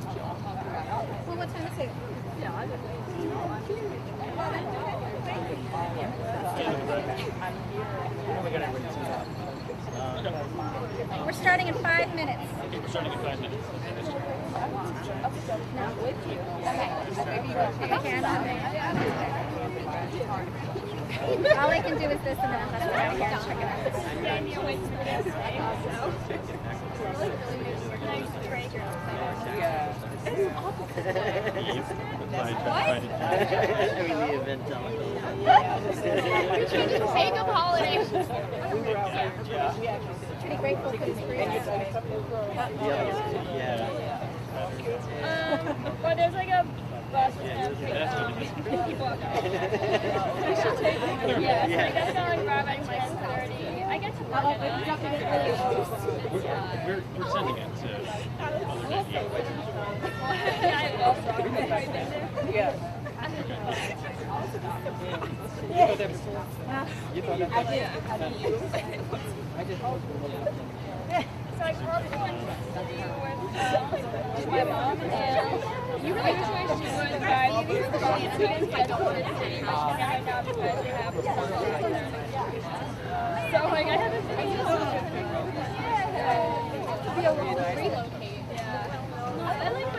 Well, what time is it? We're starting in 5 minutes. Okay, we're starting in 5 minutes. No, with you. Okay. All I can do is this, and then I'll have to go out here and check it out. I mean, the event telephone. You're trying to take up holidays. Pretty grateful for this free. Yeah. But there's like a bus with we should take it. Yeah, so I guess I'll like grab at 10:30. I get to work at 9. We're sending it to Yeah, I will. Yeah. So I grew up in with my mom, and you really wish she was driving me for I don't want to say much right now because we have so like I haven't been able to be able to relocate. Yeah. I like my I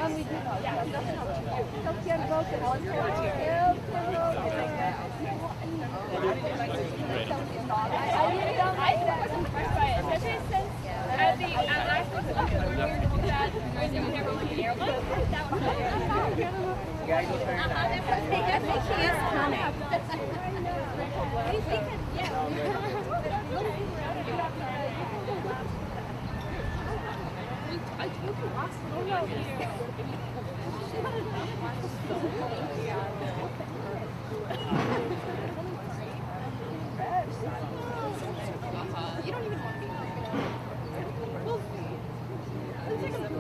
don't know what else. I wasn't impressed by it, especially since at the actual that was never really there. That was They definitely is coming. I told you last you don't even want to be we'll see. Let's take a look.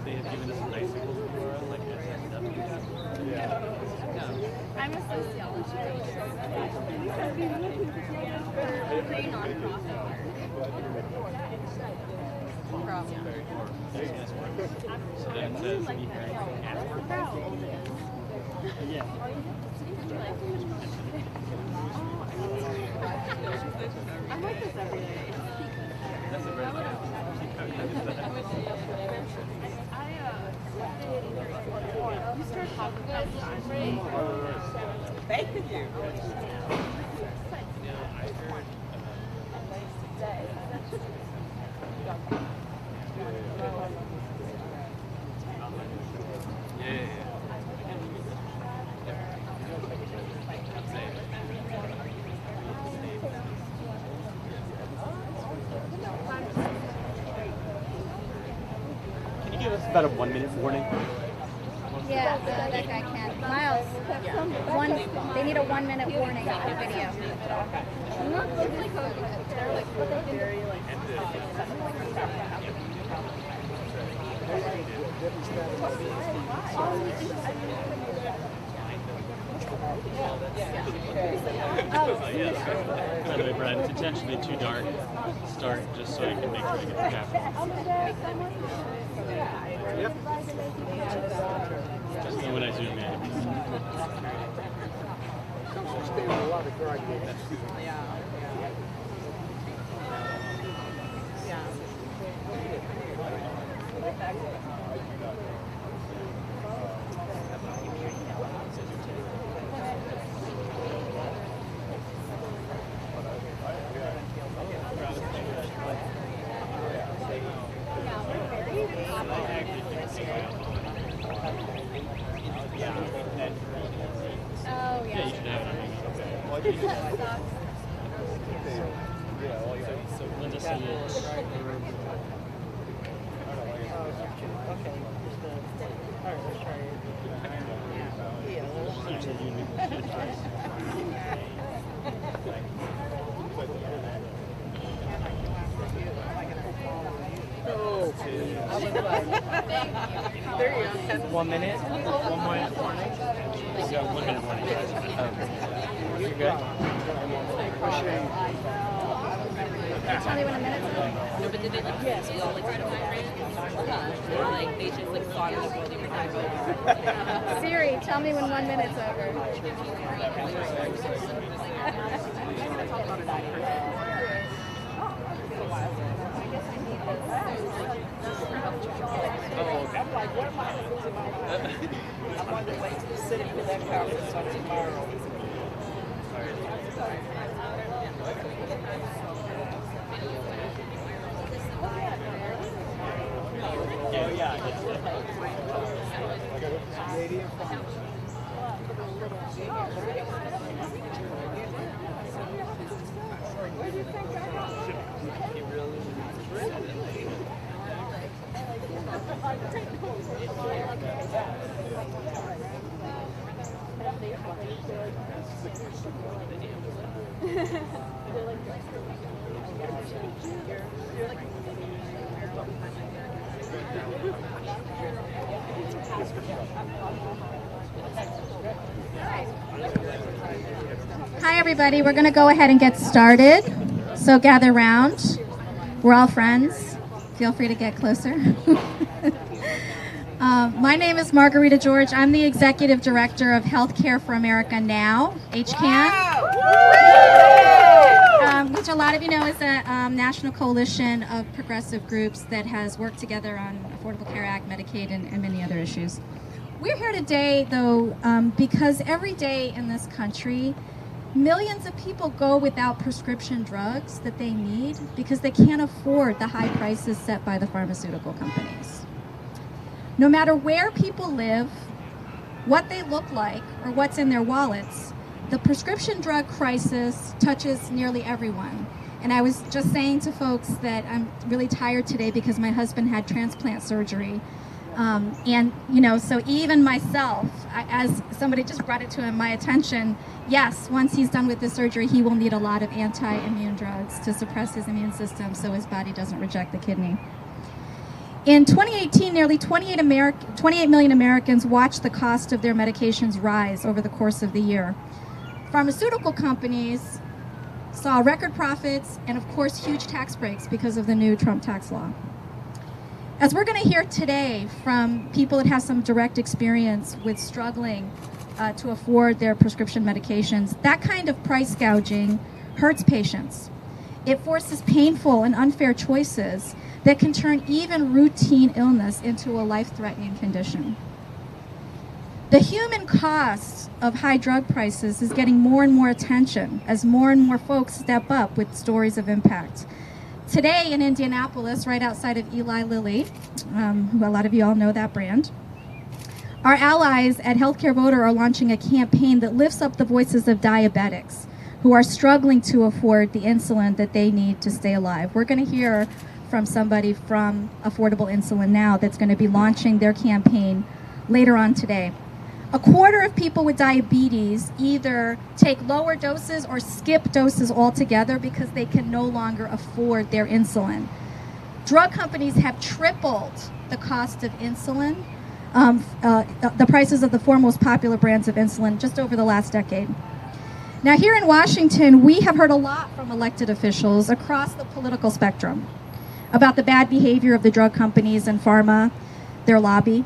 They have given us bicycles before, like I'm a sociology major. We're pretty non-profit. So then it says we have yeah. I like this every day. That's a very You start talking about time, Thank you. Can you give us about a 1 minute warning? Yeah, that guy can. Miles, they need a 1 minute warning on the video. By the way, Brian, it's intentionally too dark to start just so I can make sure I get the captions. Yep. Just so when I zoom in. Oh, Yeah, you should have it. So Linda said There you go. 1 minute. 1 minute warning. you got 1 minute warning. You're good. Tell me when a minute's up. No, but did they like see all like certified brands? Or like they just like thought it was really over? Siri, tell me when 1 minute's over. I'm on the way to the city for that conference on tomorrow. Hi, everybody. We're going to go ahead and get started. So gather round. We're all friends. Feel free to get closer. My name is Margarita George. I'm the Executive Director of Healthcare for America Now, HCAN, which a lot of you know is a national coalition of progressive groups that has worked together on Affordable Care Act, Medicaid, and many other issues. We're here today, though, because every day in this country, millions of people go without prescription drugs that they need because they can't afford the high prices set by the pharmaceutical companies. No matter where people live, what they look like, or what's in their wallets, the prescription drug crisis touches nearly everyone. And I was just saying to folks that I'm really tired today because my husband had transplant surgery. And, you know, so even myself, as somebody just brought it to my attention, yes, once he's done with the surgery, he will need a lot of anti-immune drugs to suppress his immune system so his body doesn't reject the kidney. In 2018, nearly 28 million Americans watched the cost of their medications rise over the course of the year. Pharmaceutical companies saw record profits and, of course, huge tax breaks because of the new Trump tax law. As we're going to hear today from people that have some direct experience with struggling to afford their prescription medications, that kind of price gouging hurts patients. It forces painful and unfair choices that can turn even routine illness into a life-threatening condition. The human cost of high drug prices is getting more and more attention as more and more folks step up with stories of impact. Today in Indianapolis, right outside of Eli Lilly, who a lot of you all know that brand, our allies at Healthcare Voter are launching a campaign that lifts up the voices of diabetics who are struggling to afford the insulin that they need to stay alive. We're going to hear from somebody from Affordable Insulin Now that's going to be launching their campaign later on today. A quarter of people with diabetes either take lower doses or skip doses altogether because they can no longer afford their insulin. Drug companies have tripled the cost of insulin, the prices of the four most popular brands of insulin just over the last decade. Now here in Washington, we have heard a lot from elected officials across the political spectrum about the bad behavior of the drug companies and pharma, their lobby.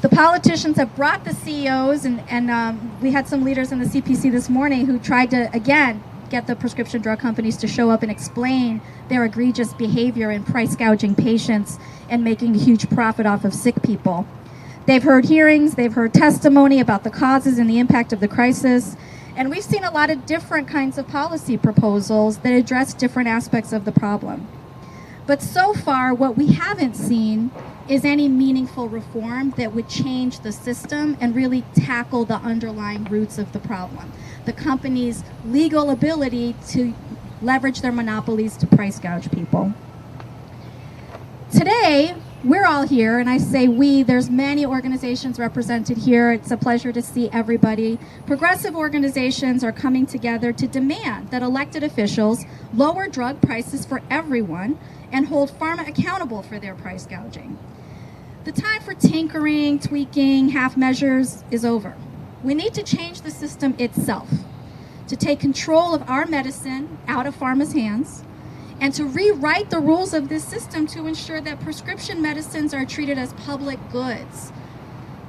The politicians have brought the CEOs, and we had some leaders in the CPC this morning who tried to, again, get the prescription drug companies to show up and explain their egregious behavior in price gouging patients and making a huge profit off of sick people. They've heard hearings, they've heard testimony about the causes and the impact of the crisis, and we've seen a lot of different kinds of policy proposals that address different aspects of the problem. But so far, what we haven't seen is any meaningful reform that would change the system and really tackle the underlying roots of the problem. The company's legal ability to leverage their monopolies to price gouge people. Today, we're all here, and I say we, there's many organizations represented here. It's a pleasure to see everybody. Progressive organizations are coming together to demand that elected officials lower drug prices for everyone and hold pharma accountable for their price gouging. The time for tinkering, tweaking, half measures is over. We need to change the system itself to take control of our medicine out of pharma's hands and to rewrite the rules of this system to ensure that prescription medicines are treated as public goods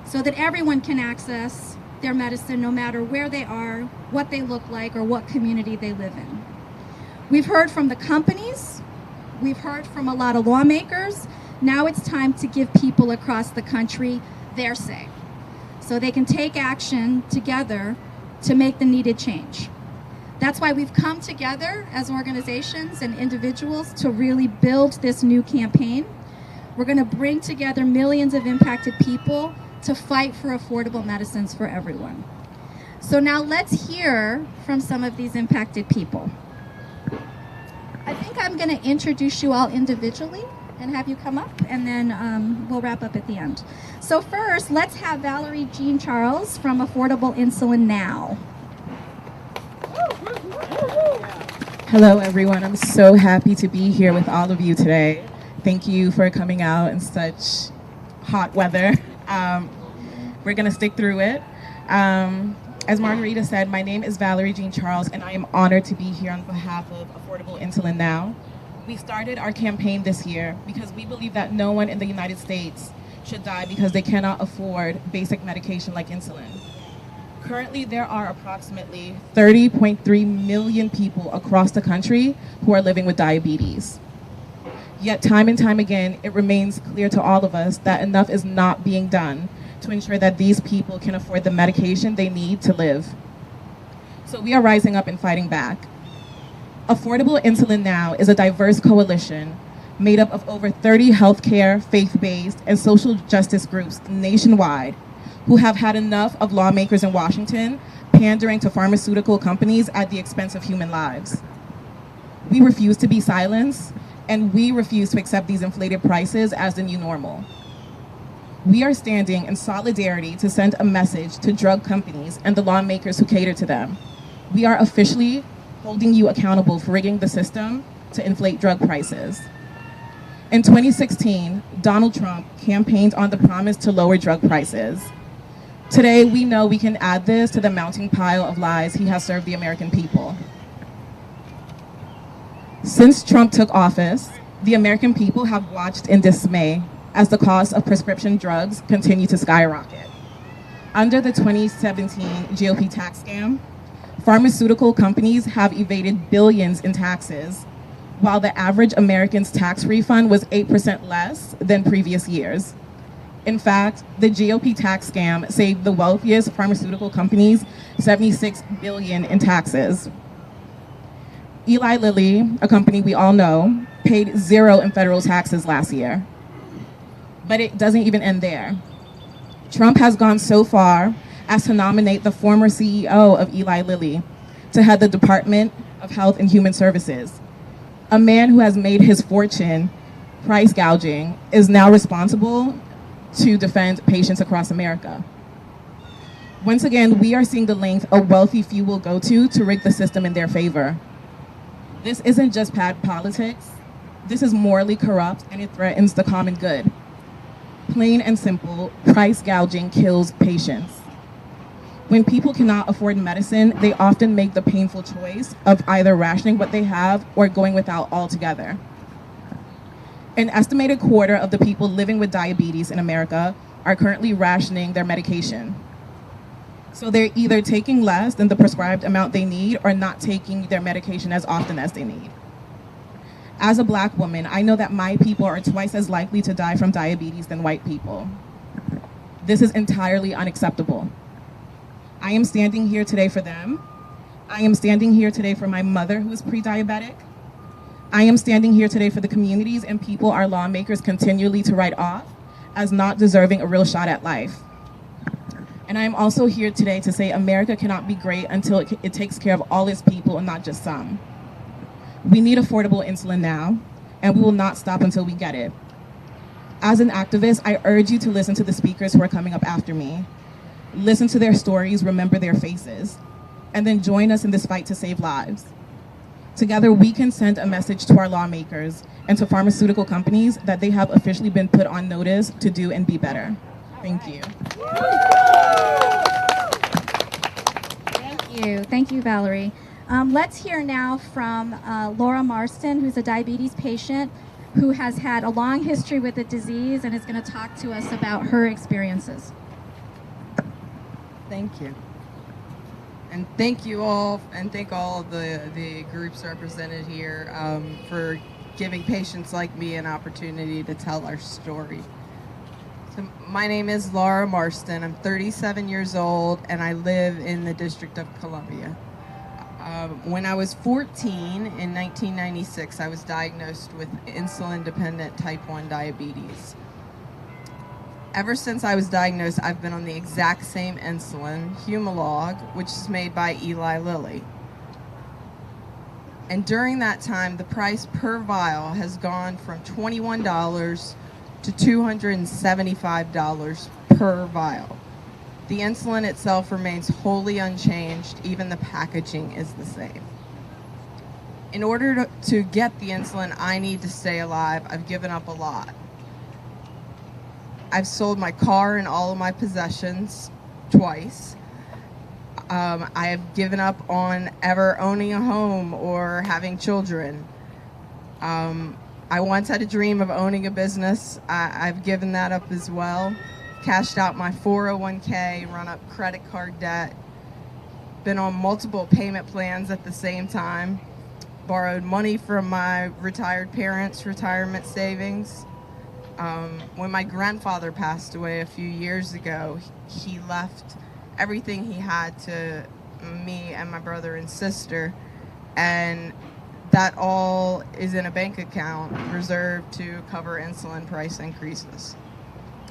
so that everyone can access their medicine no matter where they are, what they look like, or what community they live in. We've heard from the companies, we've heard from a lot of lawmakers. Now it's time to give people across the country their say, so they can take action together to make the needed change. That's why we've come together as organizations and individuals to really build this new campaign. We're going to bring together millions of impacted people to fight for affordable medicines for everyone. So now let's hear from some of these impacted people. I think I'm going to introduce you all individually and have you come up, and then we'll wrap up at the end. So first, let's have Valerie Jean Charles from Affordable Insulin Now. Hello everyone, I'm so happy to be here with all of you today. Thank you for coming out in such hot weather. We're gonna stick through it. As Margarita said, my name is Valerie Jean Charles, and I am honored to be here on behalf of Affordable Insulin Now. We started our campaign this year because we believe that no one in the United States should die because they cannot afford basic medication like insulin. Currently, there are approximately 30.3 million people across the country who are living with diabetes. Yet time and time again, it remains clear to all of us that enough is not being done to ensure that these people can afford the medication they need to live. So we are rising up and fighting back. Affordable Insulin Now is a diverse coalition made up of over 30 healthcare, faith-based, and social justice groups nationwide who have had enough of lawmakers in Washington pandering to pharmaceutical companies at the expense of human lives. We refuse to be silenced, and we refuse to accept these inflated prices as the new normal. We are standing in solidarity to send a message to drug companies and the lawmakers who cater to them. We are officially holding you accountable for rigging the system to inflate drug prices. In 2016, Donald Trump campaigned on the promise to lower drug prices. Today, we know we can add this to the mounting pile of lies he has served the American people. Since Trump took office, the American people have watched in dismay as the cost of prescription drugs continue to skyrocket. Under the 2017 GOP tax scam, pharmaceutical companies have evaded billions in taxes, while the average American's tax refund was 8% less than previous years. In fact, the GOP tax scam saved the wealthiest pharmaceutical companies $76 billion in taxes. Eli Lilly, a company we all know, paid $0 in federal taxes last year. But it doesn't even end there. Trump has gone so far as to nominate the former CEO of Eli Lilly to head the Department of Health and Human Services. A man who has made his fortune price gouging is now responsible to defend patients across America. Once again, we are seeing the length a wealthy few will go to rig the system in their favor. This isn't just bad politics. This is morally corrupt, and it threatens the common good. Plain and simple, price gouging kills patients. When people cannot afford medicine, they often make the painful choice of either rationing what they have or going without altogether. An estimated quarter of the people living with diabetes in America are currently rationing their medication. So they're either taking less than the prescribed amount they need or not taking their medication as often as they need. As a Black woman, I know that my people are twice as likely to die from diabetes than white people. This is entirely unacceptable. I am standing here today for them. I am standing here today for my mother who is pre-diabetic. I am standing here today for the communities and people our lawmakers continually to write off as not deserving a real shot at life. And I am also here today to say America cannot be great until it takes care of all its people and not just some. We need affordable insulin now, and we will not stop until we get it. As an activist, I urge you to listen to the speakers who are coming up after me. Listen to their stories, remember their faces, and then join us in this fight to save lives. Together, we can send a message to our lawmakers and to pharmaceutical companies that they have officially been put on notice to do and be better. Thank you. Thank you, Valerie. Let's hear now from Laura Marston, who's a diabetes patient who has had a long history with the disease and is going to talk to us about her experiences. Thank you. And thank you all, and thank all of the groups represented here for giving patients like me an opportunity to tell our story. So my name is Laura Marston. I'm 37 years old, and I live in the District of Columbia. When I was 14 in 1996, I was diagnosed with insulin-dependent type 1 diabetes. Ever since I was diagnosed, I've been on the exact same insulin, Humalog, which is made by Eli Lilly. And during that time, the price per vial has gone from $21 to $275 per vial. The insulin itself remains wholly unchanged, even the packaging is the same. In order to get the insulin I need to stay alive, I've given up a lot. I've sold my car and all of my possessions twice. I have given up on ever owning a home or having children. I once had a dream of owning a business. I've given that up as well. Cashed out my 401k, run up credit card debt, been on multiple payment plans at the same time, borrowed money from my retired parents' retirement savings. When my grandfather passed away a few years ago, he left everything he had to me and my brother and sister, and that all is in a bank account reserved to cover insulin price increases.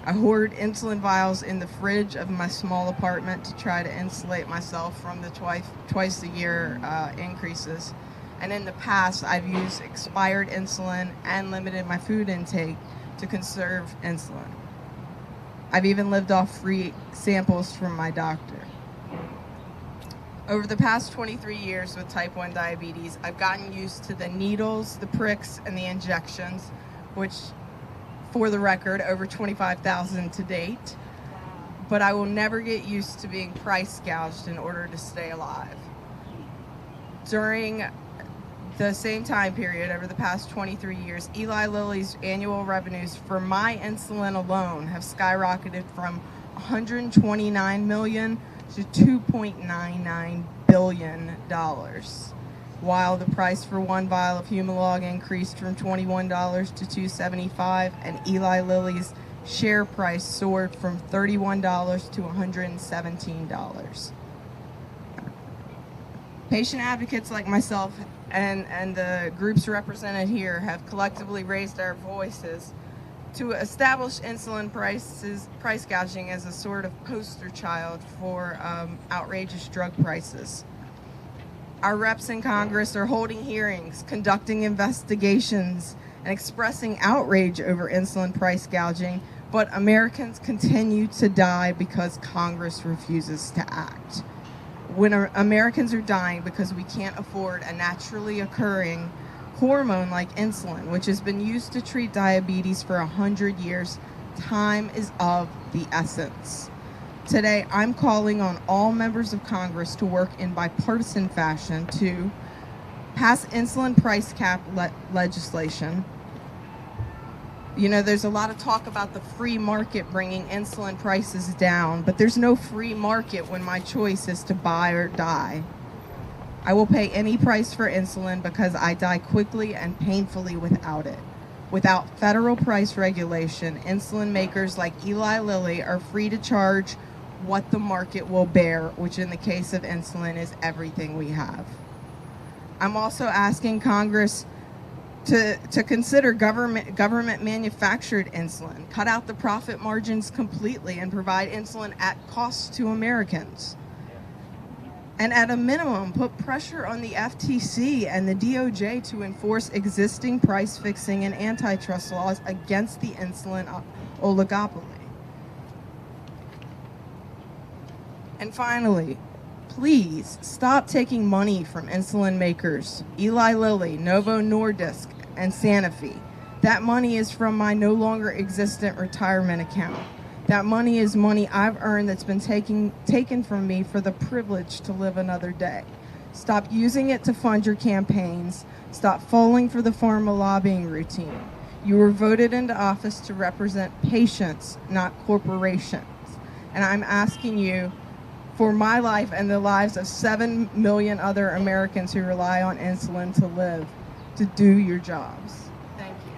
I hoard insulin vials in the fridge of my small apartment to try to insulate myself from the twice a year increases. And in the past, I've used expired insulin and limited my food intake to conserve insulin. I've even lived off free samples from my doctor. Over the past 23 years with type 1 diabetes, I've gotten used to the needles, the pricks, and the injections, which, for the record, over 25,000 to date. But I will never get used to being price gouged in order to stay alive. During the same time period, over the past 23 years, Eli Lilly's annual revenues for my insulin alone have skyrocketed from $129 million to $2.99 billion, while the price for one vial of Humalog increased from $21 to $275, and Eli Lilly's share price soared from $31 to $117. Patient advocates like myself and the groups represented here have collectively raised our voices to establish insulin price gouging as a sort of poster child for outrageous drug prices. Our reps in Congress are holding hearings, conducting investigations, and expressing outrage over insulin price gouging, but Americans continue to die because Congress refuses to act. When Americans are dying because we can't afford a naturally occurring hormone like insulin, which has been used to treat diabetes for 100 years, time is of the essence. Today, I'm calling on all members of Congress to work in bipartisan fashion to pass insulin price cap legislation. You know, there's a lot of talk about the free market bringing insulin prices down, but there's no free market when my choice is to buy or die. I will pay any price for insulin because I die quickly and painfully without it. Without federal price regulation, insulin makers like Eli Lilly are free to charge what the market will bear, which in the case of insulin is everything we have. I'm also asking Congress to consider government manufactured insulin, cut out the profit margins completely, and provide insulin at cost to Americans. And at a minimum, put pressure on the FTC and the DOJ to enforce existing price fixing and antitrust laws against the insulin oligopoly. And finally, please stop taking money from insulin makers, Eli Lilly, Novo Nordisk, and Sanofi. That money is from my no longer existent retirement account. That money is money I've earned that's been taken from me for the privilege to live another day. Stop using it to fund your campaigns. Stop falling for the formal lobbying routine. You were voted into office to represent patients, not corporations. And I'm asking you, for my life and the lives of 7 million other Americans who rely on insulin to live, to do your jobs. Thank you.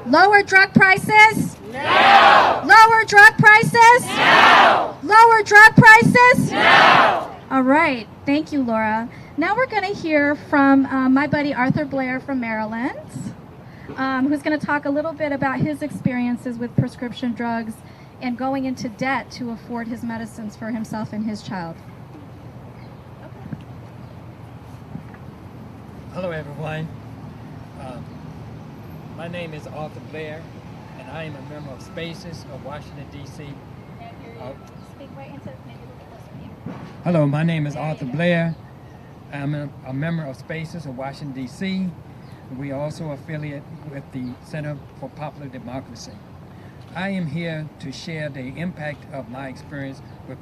Lower drug prices? No! Lower drug prices? No! Lower drug prices? No! All right. Thank you, Laura. Now we're going to hear from my buddy Arthur Blair from Maryland, who's going to talk a little bit about his experiences with prescription drugs and going into debt to afford his medicines for himself and his child. Hello, everyone. My name is Arthur Blair, and I am a member of Spaces of Washington, D.C. Speak right into maybe a little bit closer to you. Hello, my name is Arthur Blair. I'm a member of Spaces of Washington, D.C. We are also affiliate with the Center for Popular Democracy. I am here to share the impact of my experience with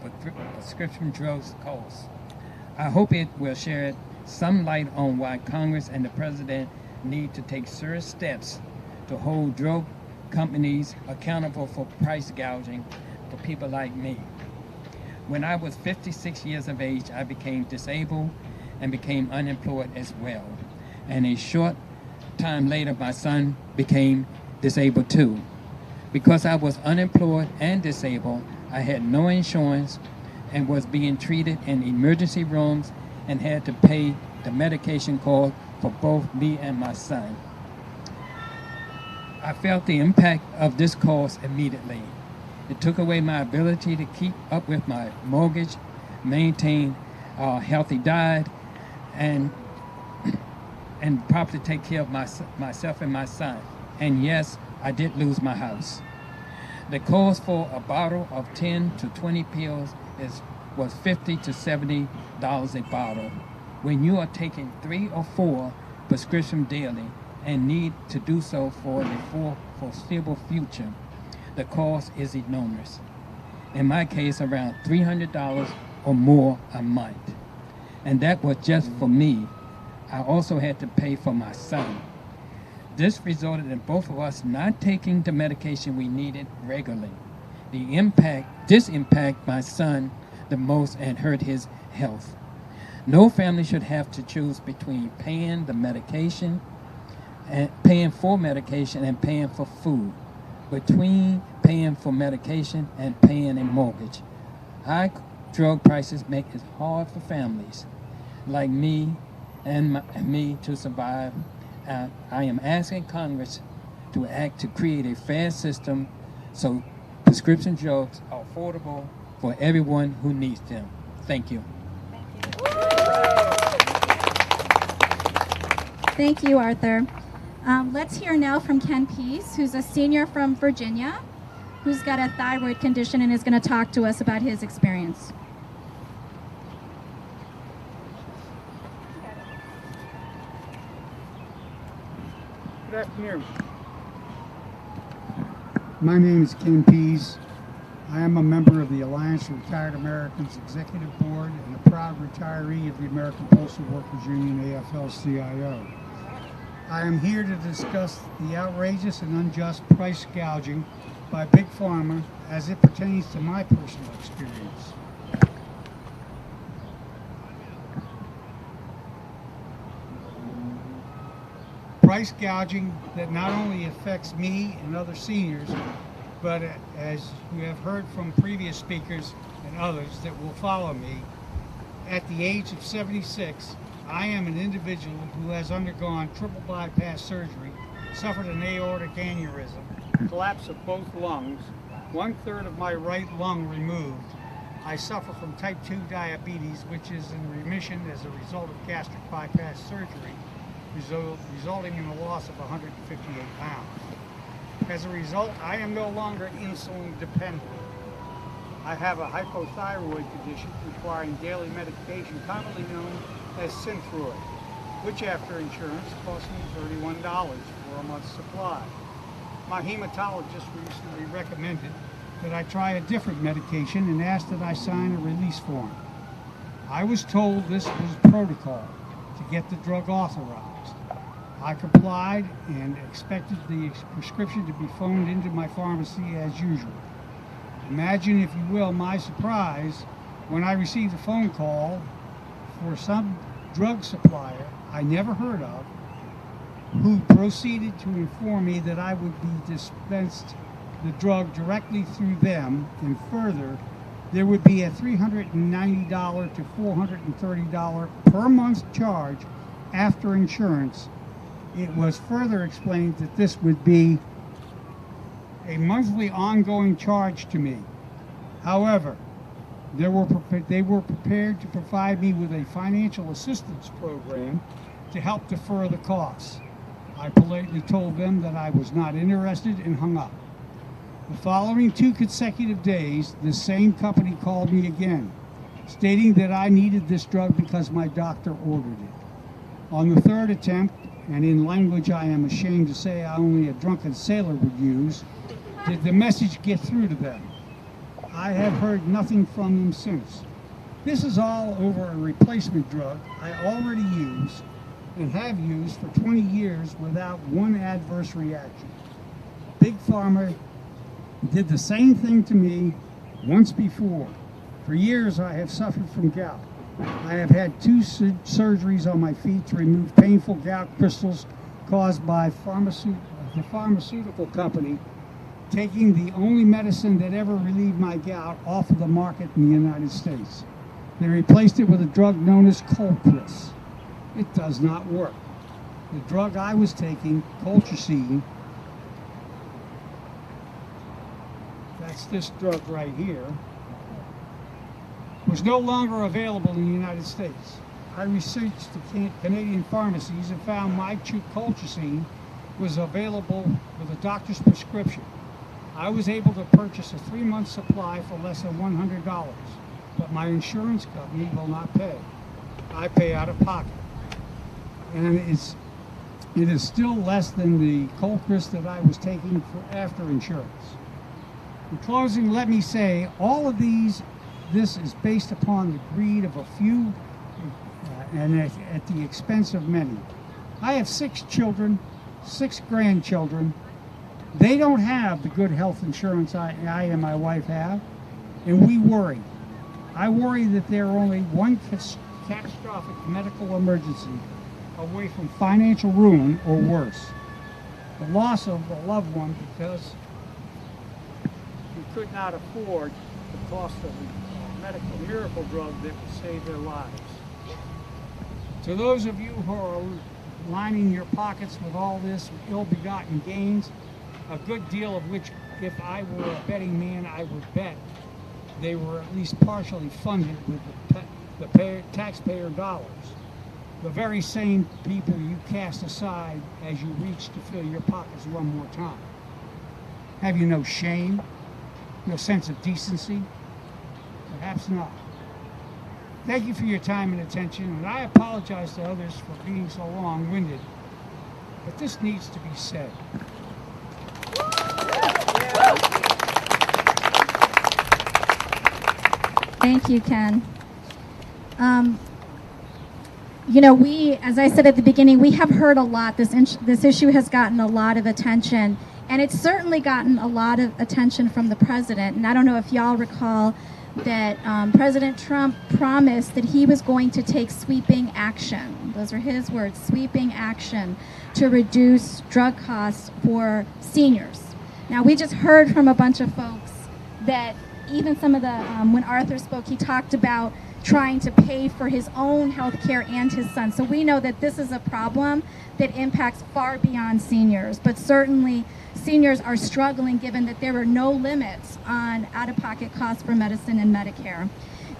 prescription drugs costs. I hope it will shed some light on why Congress and the President need to take serious steps to hold drug companies accountable for price gouging for people like me. When I was 56 years of age, I became disabled and became unemployed as well. And a short time later, my son became disabled too. Because I was unemployed and disabled, I had no insurance and was being treated in emergency rooms and had to pay the medication cost for both me and my son. I felt the impact of this cost immediately. It took away my ability to keep up with my mortgage, maintain a healthy diet, and properly take care of myself and my son. And yes, I did lose my house. The cost for a bottle of 10 to 20 pills was $50 to $70 a bottle. When you are taking 3 or 4 prescriptions daily and need to do so for the foreseeable future, the cost is enormous. In my case, around $300 or more a month. And that was just for me. I also had to pay for my son. This resulted in both of us not taking the medication we needed regularly. This impacted my son the most and hurt his health. No family should have to choose between paying the medication and paying for medication and paying for food, between paying for medication and paying a mortgage. High drug prices make it hard for families like me and me to survive. I am asking Congress to act to create a fair system so prescription drugs are affordable for everyone who needs them. Thank you. Thank you, Arthur. Let's hear now from Ken Peace, who's a senior from Virginia, who's got a thyroid condition and is going to talk to us about his experience. Good afternoon. My name is Ken Pease. I am a member of the Alliance of Retired Americans Executive Board and a proud retiree of the American Postal Workers Union, AFL-CIO. I am here to discuss the outrageous and unjust price gouging by Big Pharma as it pertains to my personal experience. Price gouging that not only affects me and other seniors, but as you have heard from previous speakers and others that will follow me, at the age of 76, I am an individual who has undergone triple bypass surgery, suffered an aortic aneurysm, collapse of both lungs, 1/3 of my right lung removed. I suffer from type 2 diabetes, which is in remission as a result of gastric bypass surgery, resulting in a loss of 158 pounds. As a result, I am no longer insulin dependent. I have a hypothyroid condition requiring daily medication commonly known as Synthroid, which after insurance cost me $31 for a month's supply. my hematologist recently recommended that I try a different medication and asked that I sign a release form. I was told this was protocol to get the drug authorized. I complied and expected the prescription to be phoned into my pharmacy as usual. Imagine, if you will, my surprise when I received a phone call for some drug supplier I never heard of, who proceeded to inform me that I would be dispensed the drug directly through them, and further, there would be a $390 to $430 per month charge after insurance. It was further explained that this would be a monthly ongoing charge to me. However, they were prepared to provide me with a financial assistance program to help defer the costs. I politely told them that I was not interested and hung up. The following 2 consecutive days, the same company called me again, stating that I needed this drug because my doctor ordered it. On the 3rd attempt, and in language I am ashamed to say only a drunken sailor would use, did the message get through to them. I have heard nothing from them since. This is all over a replacement drug I already use and have used for 20 years without one adverse reaction. Big Pharma did the same thing to me once before. For years I have suffered from gout. I have had 2 surgeries on my feet to remove painful gout crystals caused by the pharmaceutical company taking the only medicine that ever relieved my gout off of the market in the United States. They replaced it with a drug known as Colchris. It does not work. The drug I was taking, colchicine, that's this drug right here, was no longer available in the United States. I researched the Canadian pharmacies and found my colchicine was available with a doctor's prescription. I was able to purchase a 3-month supply for less than $100, but my insurance company will not pay. I pay out of pocket. And it is still less than the Colchris that I was taking for after insurance. In closing, let me say, all of this is based upon the greed of a few and at the expense of many. I have 6 children, 6 grandchildren. They don't have the good health insurance I and my wife have, and we worry. I worry that they're only one catastrophic medical emergency away from financial ruin or worse. The loss of a loved one because we could not afford the cost of the medical miracle drug that would save their lives. To those of you who are lining your pockets with all this ill-begotten gains, a good deal of which, if I were a betting man, I would bet they were at least partially funded with the taxpayer dollars. The very same people you cast aside as you reach to fill your pockets one more time. Have you no shame? No sense of decency? Perhaps not. Thank you for your time and attention, and I apologize to others for being so long-winded, but this needs to be said. Thank you, Ken. You know, as I said at the beginning, we have heard a lot. This issue has gotten a lot of attention, and it's certainly gotten a lot of attention from the president. And I don't know if y'all recall that President Trump promised that he was going to take sweeping action. Those are his words, sweeping action to reduce drug costs for seniors. Now, we just heard from a bunch of folks that even some of the, when Arthur spoke, he talked about trying to pay for his own health care and his son. So we know that this is a problem that impacts far beyond seniors, but certainly seniors are struggling given that there are no limits on out-of-pocket costs for medicine and Medicare.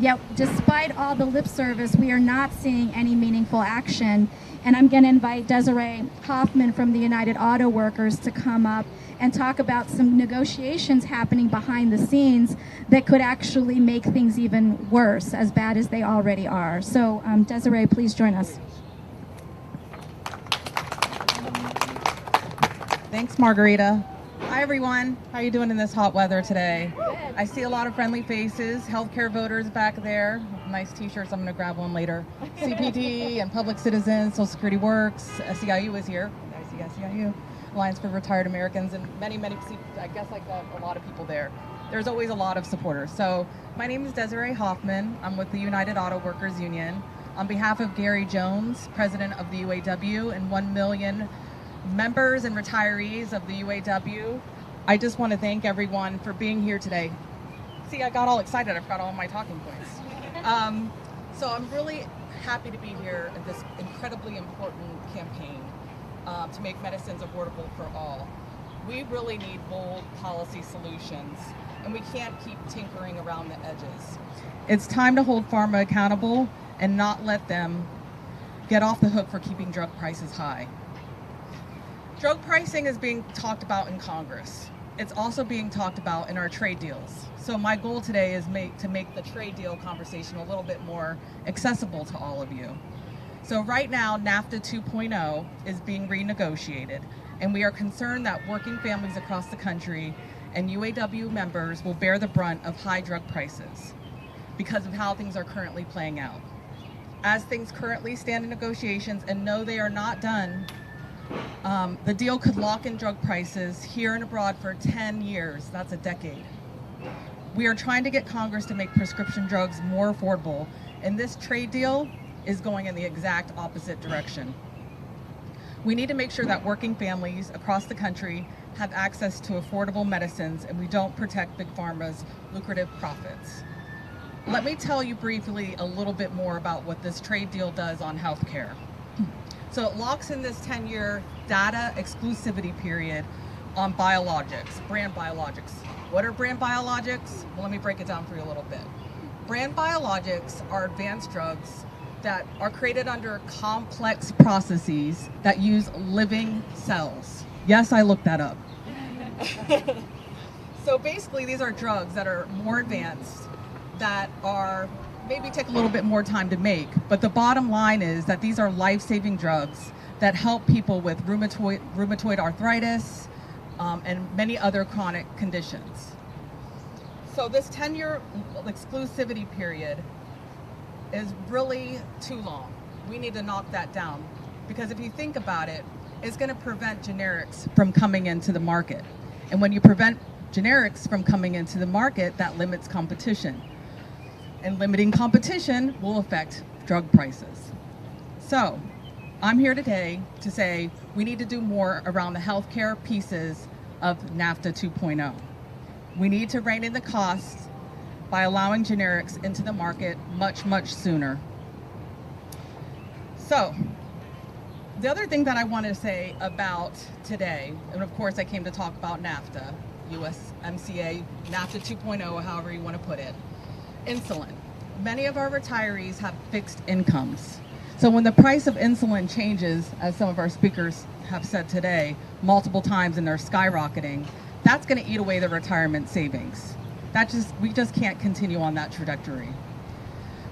Yet, despite all the lip service, we are not seeing any meaningful action. And I'm going to invite Desiree Hoffman from the United Auto Workers to come up and talk about some negotiations happening behind the scenes that could actually make things even worse, as bad as they already are. So, Desiree, please join us. Thanks, Margarita. Hi everyone, how you doing in this hot weather today? I see a lot of friendly faces, healthcare voters back there, nice t-shirts, I'm gonna grab one later. CPD and Public Citizens, Social Security Works, SEIU is here, I see SEIU, Alliance for Retired Americans, and many, I guess like a lot of people there. There's always a lot of supporters. So my name is Desiree Hoffman, I'm with the United Auto Workers Union. On behalf of Gary Jones, president of the UAW, and 1 million members and retirees of the UAW, I just want to thank everyone for being here today. See, I got all excited. I forgot all my talking points. So I'm really happy to be here in this incredibly important campaign to make medicines affordable for all. We really need bold policy solutions, and we can't keep tinkering around the edges. It's time to hold pharma accountable and not let them get off the hook for keeping drug prices high. Drug pricing is being talked about in Congress. It's also being talked about in our trade deals. So my goal today is to make the trade deal conversation a little bit more accessible to all of you. So right now, NAFTA 2.0 is being renegotiated, and we are concerned that working families across the country and UAW members will bear the brunt of high drug prices because of how things are currently playing out. As things currently stand in negotiations, and no, they are not done, the deal could lock in drug prices here and abroad for 10 years. That's a decade. We are trying to get Congress to make prescription drugs more affordable, and this trade deal is going in the exact opposite direction. We need to make sure that working families across the country have access to affordable medicines, and we don't protect Big Pharma's lucrative profits. Let me tell you briefly a little bit more about what this trade deal does on healthcare. So it locks in this 10-year data exclusivity period on biologics, brand biologics. What are brand biologics? Well, let me break it down for you a little bit. Brand biologics are advanced drugs that are created under complex processes that use living cells. Yes, I looked that up. So basically, these are drugs that are more advanced, that are maybe take a little bit more time to make, but the bottom line is that these are life-saving drugs that help people with rheumatoid arthritis and many other chronic conditions. So this 10-year exclusivity period is really too long. We need to knock that down, because if you think about it, it's going to prevent generics from coming into the market. And when you prevent generics from coming into the market, that limits competition. And limiting competition will affect drug prices. So I'm here today to say we need to do more around the healthcare pieces of NAFTA 2.0. We need to rein in the costs by allowing generics into the market much, much sooner. So the other thing that I want to say about today, and of course I came to talk about NAFTA, USMCA, NAFTA 2.0, however you want to put it. Insulin. Many of our retirees have fixed incomes. So when the price of insulin changes, as some of our speakers have said today, multiple times, and they're skyrocketing, that's going to eat away their retirement savings. We just can't continue on that trajectory.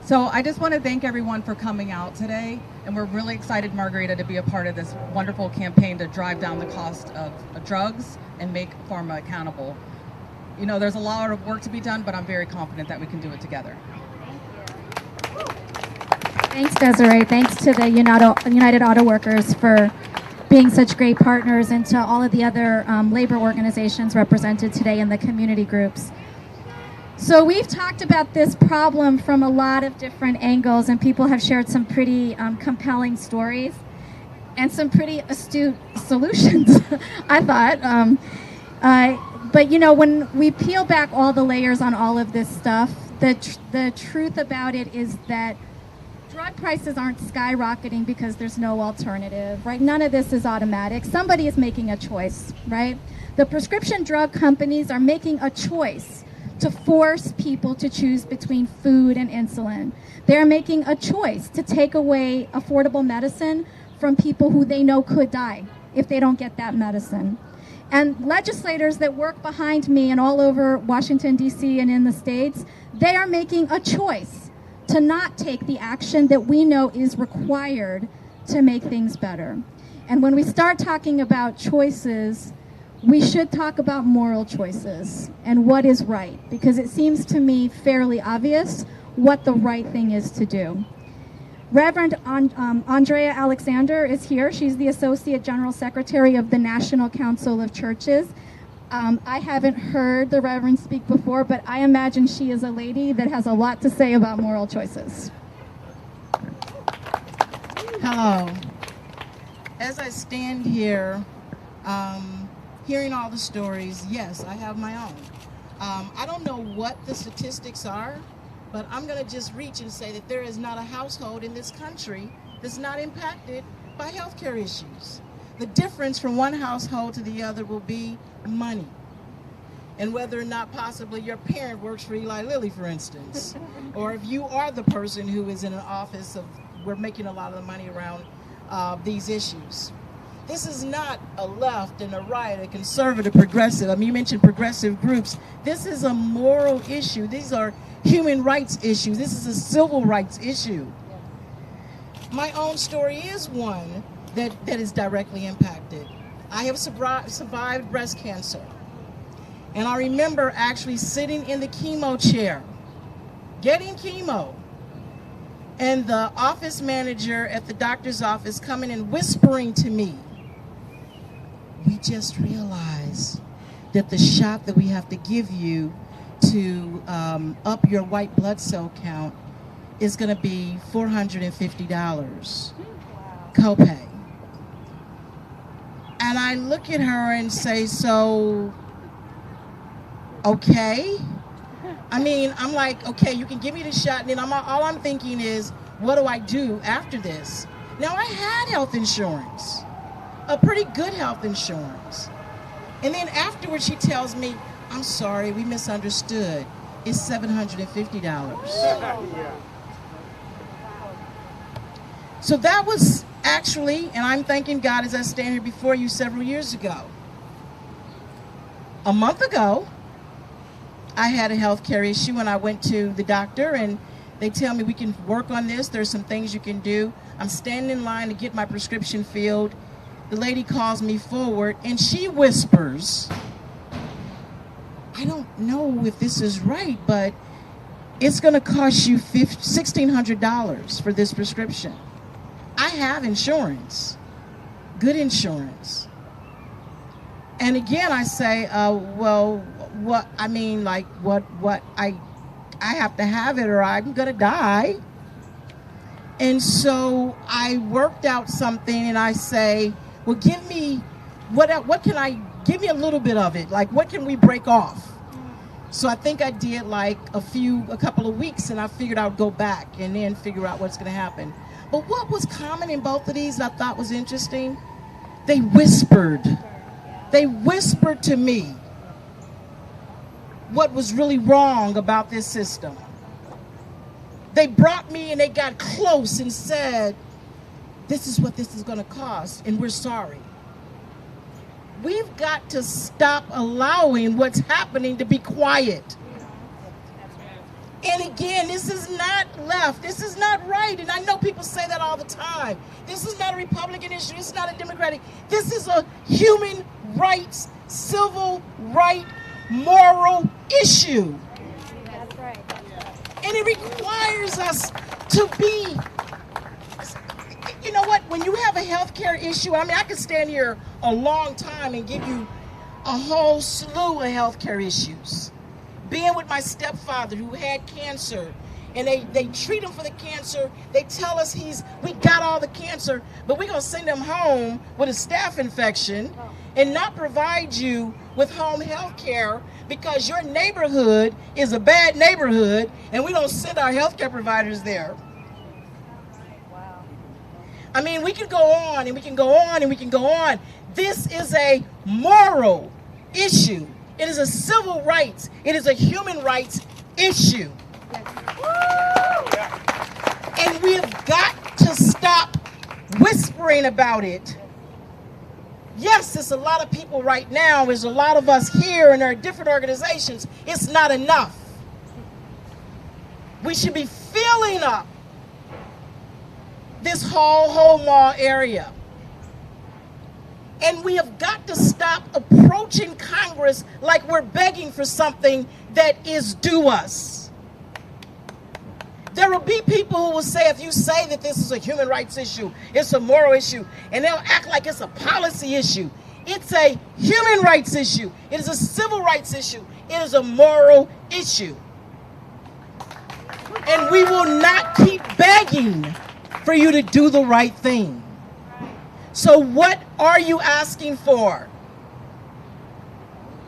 So I just want to thank everyone for coming out today, and we're really excited, Margarita, to be a part of this wonderful campaign to drive down the cost of drugs and make pharma accountable. You know, there's a lot of work to be done, but I'm very confident that we can do it together. Thanks, Desiree. Thanks to the United Auto Workers for being such great partners, and to all of the other labor organizations represented today in the community groups. So we've talked about this problem from a lot of different angles, and people have shared some pretty compelling stories and some pretty astute solutions, I thought. But you know, when we peel back all the layers on all of this stuff, the truth about it is that drug prices aren't skyrocketing because there's no alternative, right? None of this is automatic. Somebody is making a choice, right? The prescription drug companies are making a choice to force people to choose between food and insulin. They're making a choice to take away affordable medicine from people who they know could die if they don't get that medicine. And legislators that work behind me and all over Washington, D.C. and in the states, they are making a choice to not take the action that we know is required to make things better. And when we start talking about choices, we should talk about moral choices and what is right, because it seems to me fairly obvious what the right thing is to do. Reverend Andrea Alexander is here. She's the Associate General Secretary of the National Council of Churches. I haven't heard the Reverend speak before, but I imagine she is a lady that has a lot to say about moral choices. Hello. As I stand here, hearing all the stories, yes, I have my own. I don't know what the statistics are, but I'm going to just reach and say that there is not a household in this country that's not impacted by healthcare issues. The difference from one household to the other will be money, and whether or not possibly your parent works for Eli Lilly, for instance, or if you are the person who is in an office of, we're making a lot of the money around these issues. This is not a left and a right, a conservative, progressive. I mean, you mentioned progressive groups. This is a moral issue. These are human rights issues. This is a civil rights issue. My own story is one that is directly impacted. I have survived breast cancer. And I remember actually sitting in the chemo chair, getting chemo, and the office manager at the doctor's office coming and whispering to me, "We just realized that the shot that we have to give you to up your white blood cell count is going to be $450 copay." And I look at her and say, "So, okay." I mean, I'm like, okay, you can give me the shot, and then all I'm thinking is, what do I do after this? Now, I had health insurance, a pretty good health insurance. And then afterwards, she tells me, "I'm sorry, we misunderstood. It's $750. So that was actually, and I'm thanking God as I stand here before you several years ago. A month ago, I had a health care issue and I went to the doctor and they tell me we can work on this. There's some things you can do. I'm standing in line to get my prescription filled. The lady calls me forward and she whispers, "I don't know if this is right, but it's going to cost you $1,600 for this prescription." I have insurance, good insurance. And again, I say, well, what, I mean, like, what, I have to have it or I'm going to die. And so I worked out something and I say, well, give me, what can I, give me a little bit of it. Like, what can we break off? So I think I did like a couple of weeks and I figured I would go back and then figure out what's going to happen. But what was common in both of these I thought was interesting, they whispered to me what was really wrong about this system. They brought me and they got close and said, "This is what this is going to cost, and we're sorry." We've got to stop allowing what's happening to be quiet. And again, this is not left. This is not right. And I know people say that all the time. This is not a Republican issue. This is not a Democratic. This is a human rights, civil right, moral issue. That's right. And it requires us to be, you know what, when you have a healthcare issue, I mean, I could stand here a long time and give you a whole slew of healthcare issues. Being with my stepfather who had cancer, and they treat him for the cancer. They tell us we got all the cancer, but we're going to send him home with a staph infection and not provide you with home health care because your neighborhood is a bad neighborhood and we don't send our health care providers there. I mean, we can go on and we can go on and we can go on. This is a moral issue. It is a civil rights. It is a human rights issue. And we've got to stop whispering about it. Yes, there's a lot of people right now. There's a lot of us here and there are different organizations. It's not enough. We should be filling up this whole law area. And we have got to stop approaching Congress like we're begging for something that is due us. There will be people who will say, if you say that this is a human rights issue, it's a moral issue, and they'll act like it's a policy issue. It's a human rights issue. It is a civil rights issue. It is a moral issue. And we will not keep begging for you to do the right thing. So what are you asking for?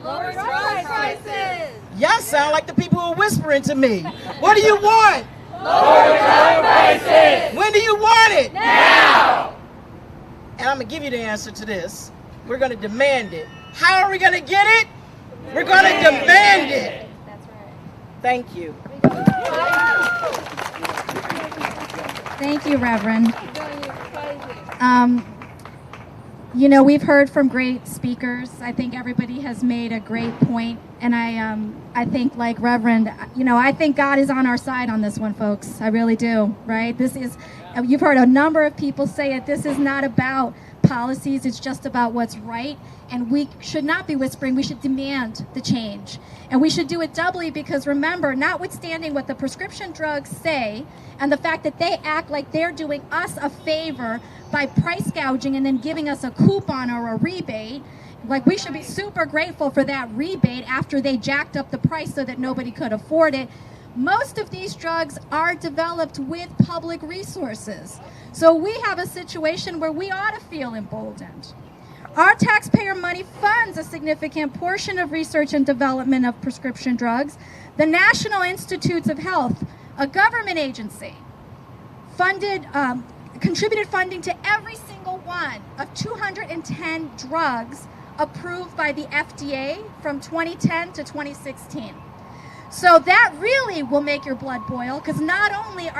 Lower drug prices. Y'all sound like the people who are whispering to me. What do you want? Lower drug prices. When do you want it? Now. And I'm going to give you the answer to this. We're going to demand it. How are we going to get it? We're going to demand it. That's right. Thank you. Thank you, Reverend. You know, we've heard from great speakers. I think everybody has made a great point, and I think, like Reverend, you know, I think God is on our side on this one, folks. I really do, right? This is, you've heard a number of people say it. This is not about policies. It's just about what's right, and we should not be whispering. We should demand the change, and we should do it doubly because, remember, notwithstanding what the prescription drugs say and the fact that they act like they're doing us a favor by price gouging and then giving us a coupon or a rebate, like we should be super grateful for that rebate after they jacked up the price so that nobody could afford it. Most of these drugs are developed with public resources. So we have a situation where we ought to feel emboldened. Our taxpayer money funds a significant portion of research and development of prescription drugs. The National Institutes of Health, a government agency, contributed funding to every single one of 210 drugs approved by the FDA from 2010 to 2016. So that really will make your blood boil, because not only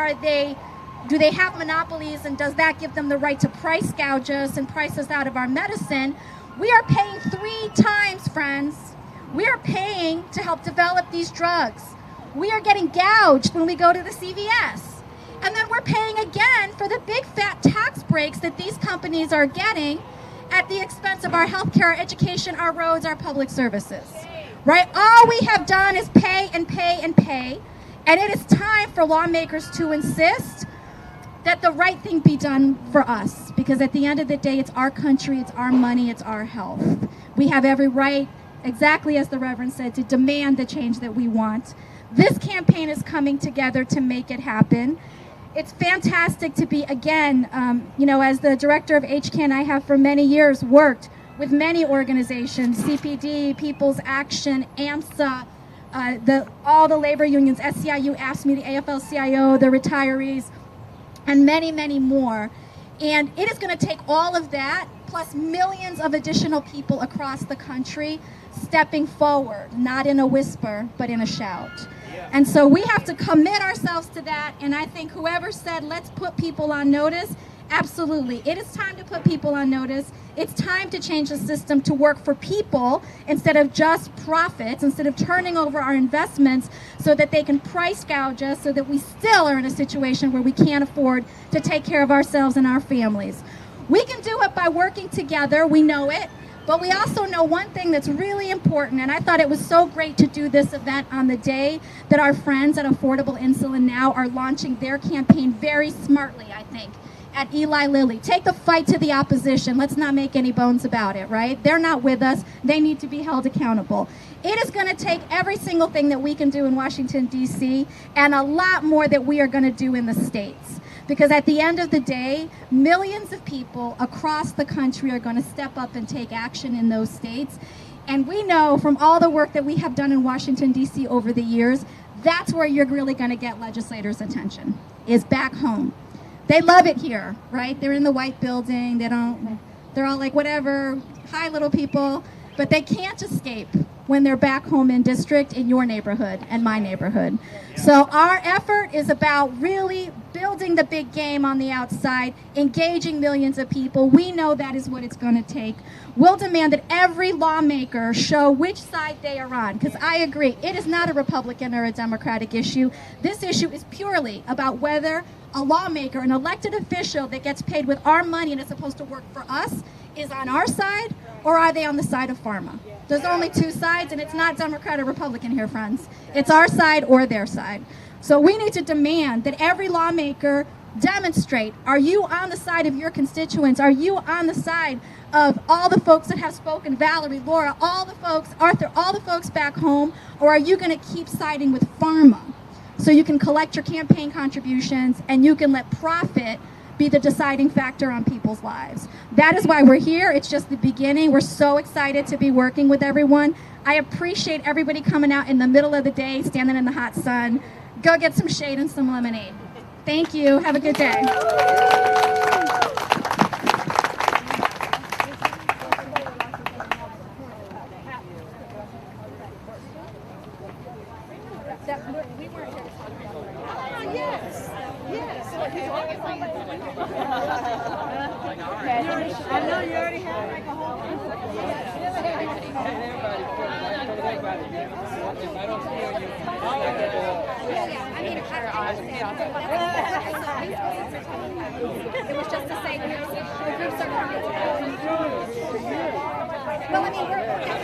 do they have monopolies, and does that give them the right to price gouge us and price us out of our medicine, we are paying 3 times, friends. We are paying to help develop these drugs. We are getting gouged when we go to the CVS. And then we're paying again for the big fat tax breaks that these companies are getting at the expense of our healthcare, our education, our roads, our public services. Right? All we have done is pay and pay and pay. And it is time for lawmakers to insist that the right thing be done for us. Because at the end of the day, it's our country, it's our money, it's our health. We have every right, exactly as the Reverend said, to demand the change that we want. This campaign is coming together to make it happen. It's fantastic to be, again, you know, as the director of HCAN, I have for many years worked with many organizations, CPD, People's Action, AMSA, all the labor unions, SCIU, AFSCME, the AFL-CIO, the retirees, and many, many more. And it is going to take all of that, plus millions of additional people across the country stepping forward, not in a whisper, but in a shout. And so we have to commit ourselves to that, and I think whoever said, let's put people on notice, absolutely. It is time to put people on notice. It's time to change the system to work for people instead of just profits, instead of turning over our investments so that they can price gouge us, so that we still are in a situation where we can't afford to take care of ourselves and our families. We can do it by working together, we know it. But we also know one thing that's really important, and I thought it was so great to do this event on the day that our friends at Affordable Insulin Now are launching their campaign very smartly, I think, at Eli Lilly. Take the fight to the opposition. Let's not make any bones about it, right? They're not with us. They need to be held accountable. It is going to take every single thing that we can do in Washington, D.C., and a lot more that we are going to do in the states. Because at the end of the day, millions of people across the country are going to step up and take action in those states. And we know from all the work that we have done in Washington, D.C. over the years, that's where you're really going to get legislators' attention, is back home. They love it here, right? They're in the white building. They're all like, whatever, hi, little people. But they can't escape when they're back home in district, in your neighborhood and my neighborhood. So our effort is about really building the big game on the outside, engaging millions of people. We know that is what it's going to take. We'll demand that every lawmaker show which side they are on, because I agree, it is not a Republican or a Democratic issue. This issue is purely about whether a lawmaker, an elected official that gets paid with our money and is supposed to work for us, is on our side, or are they on the side of pharma? There's only two sides, and it's not Democrat or Republican here, friends. It's our side or their side. So we need to demand that every lawmaker demonstrate, are you on the side of your constituents? Are you on the side of all the folks that have spoken, Valerie, Laura, all the folks, Arthur, all the folks back home, or are you going to keep siding with pharma so you can collect your campaign contributions and you can let profit be the deciding factor on people's lives? That is why we're here. It's just the beginning. We're so excited to be working with everyone. I appreciate everybody coming out in the middle of the day, standing in the hot sun. Go get some shade and some lemonade. Thank you. Have a good day. I know you already have like a whole It was just to say groups are coming. Well, I mean, we're